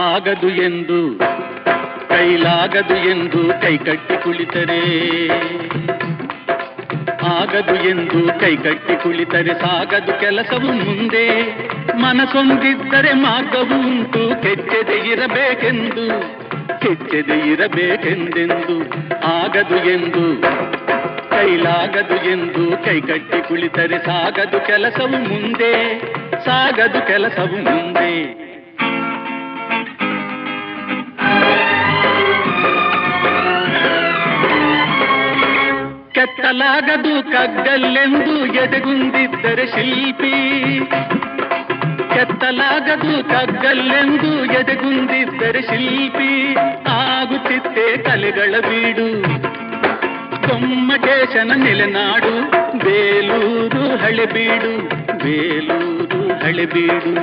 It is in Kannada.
ಆಗದು ಎಂದು ಕೈಲಾಗದು ಎಂದು ಕೈಕಟ್ಟಿ ಕುಳಿತರೆ, ಆಗದು ಎಂದು ಕೈಕಟ್ಟಿ ಕುಳಿತರೆ ಸಾಗದು ಕೆಲಸವು ಮುಂದೆ. ಮನಸೊಂದಿದ್ದರೆ ಮಾರ್ಗವು ಉಂಟು, ಕೆಚ್ಚದೆ ಇರಬೇಕೆಂದು, ಕೆಚ್ಚದೆ ಇರಬೇಕೆಂದೆಂದು. ಆಗದು ಎಂದು ಕೈಲಾಗದು ಎಂದು ಕೈಕಟ್ಟಿ ಕುಳಿತರೆ ಸಾಗದು ಕೆಲಸವು ಮುಂದೆ, ಸಾಗದು ಕೆಲಸವು ಮುಂದೆ. ಕೆತ್ತಲಾಗದು ಕಗ್ಗಲ್ಲೆಂದು ಎದೆಗುಂದಿದ್ದರೆ ಶಿಲ್ಪಿ, ಕೆತ್ತಲಾಗದು ಕಗ್ಗಲ್ಲೆಂದು ಎದೆಗುಂದಿದ್ದರೆ ಶಿಲ್ಪಿ. ಆಗುತ್ತಿತ್ತೆ ಕಲೆಗಳ ಬೀಡು, ಗೊಮ್ಮಟೇಶನ ನೆಲೆನಾಡು, ಬೇಲೂರು ಹಳೆಬೀಡು, ಬೇಲೂರು ಹಳೆಬೀಡು.